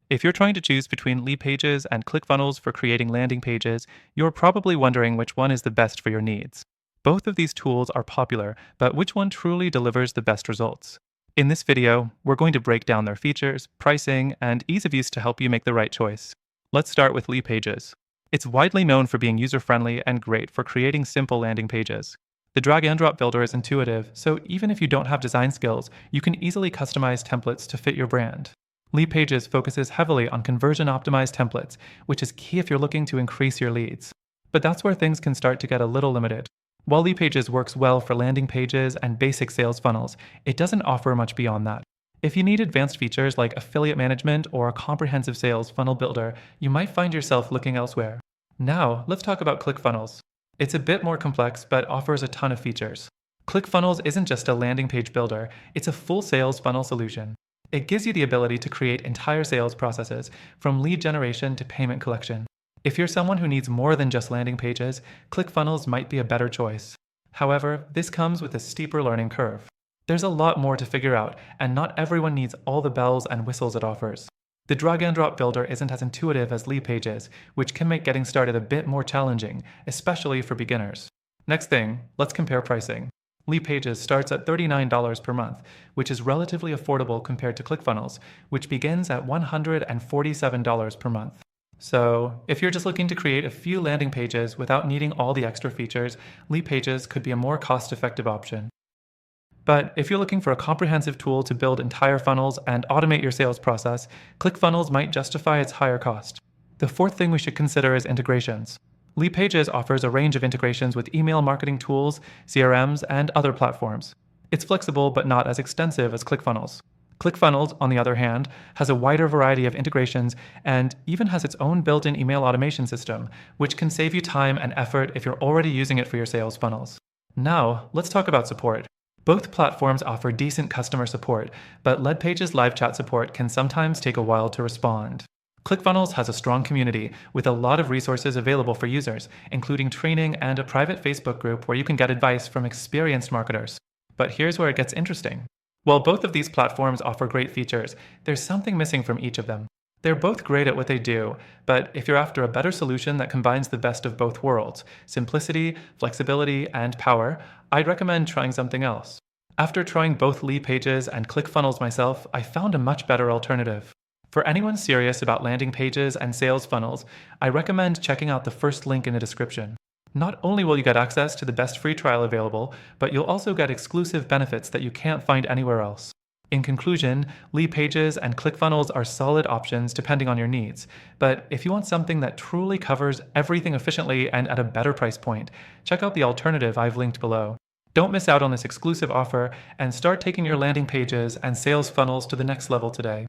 If you're trying to choose between Leadpages and ClickFunnels for creating landing pages, you're probably wondering which one is the best for your needs. Both of these tools are popular, but which one truly delivers the best results? In this video, we're going to break down their features, pricing, and ease of use to help you make the right choice. Let's start with Leadpages. It's widely known for being user-friendly and great for creating simple landing pages. The drag-and-drop builder is intuitive, so even if you don't have design skills, you can easily customize templates to fit your brand. Leadpages focuses heavily on conversion-optimized templates, which is key if you're looking to increase your leads. But that's where things can start to get a little limited. While Leadpages works well for landing pages and basic sales funnels, it doesn't offer much beyond that. If you need advanced features like affiliate management or a comprehensive sales funnel builder, you might find yourself looking elsewhere. Now, let's talk about ClickFunnels. It's a bit more complex, but offers a ton of features. ClickFunnels isn't just a landing page builder, it's a full sales funnel solution. It gives you the ability to create entire sales processes, from lead generation to payment collection. If you're someone who needs more than just landing pages, ClickFunnels might be a better choice. However, this comes with a steeper learning curve. There's a lot more to figure out, and not everyone needs all the bells and whistles it offers. The drag-and-drop builder isn't as intuitive as Leadpages, which can make getting started a bit more challenging, especially for beginners. Next thing, let's compare pricing. Leadpages starts at $39 per month, which is relatively affordable compared to ClickFunnels, which begins at $147 per month. So, if you're just looking to create a few landing pages without needing all the extra features, Leadpages could be a more cost-effective option. But if you're looking for a comprehensive tool to build entire funnels and automate your sales process, ClickFunnels might justify its higher cost. The fourth thing we should consider is integrations. Leadpages offers a range of integrations with email marketing tools, CRMs, and other platforms. It's flexible but not as extensive as ClickFunnels. ClickFunnels, on the other hand, has a wider variety of integrations and even has its own built-in email automation system, which can save you time and effort if you're already using it for your sales funnels. Now, let's talk about support. Both platforms offer decent customer support, but Leadpages live chat support can sometimes take a while to respond. ClickFunnels has a strong community with a lot of resources available for users, including training and a private Facebook group where you can get advice from experienced marketers. But here's where it gets interesting. While both of these platforms offer great features, there's something missing from each of them. They're both great at what they do, but if you're after a better solution that combines the best of both worlds, simplicity, flexibility, and power, I'd recommend trying something else. After trying both Leadpages and ClickFunnels myself, I found a much better alternative. For anyone serious about landing pages and sales funnels, I recommend checking out the first link in the description. Not only will you get access to the best free trial available, but you'll also get exclusive benefits that you can't find anywhere else. In conclusion, Leadpages and ClickFunnels are solid options depending on your needs. But if you want something that truly covers everything efficiently and at a better price point, check out the alternative I've linked below. Don't miss out on this exclusive offer and start taking your landing pages and sales funnels to the next level today.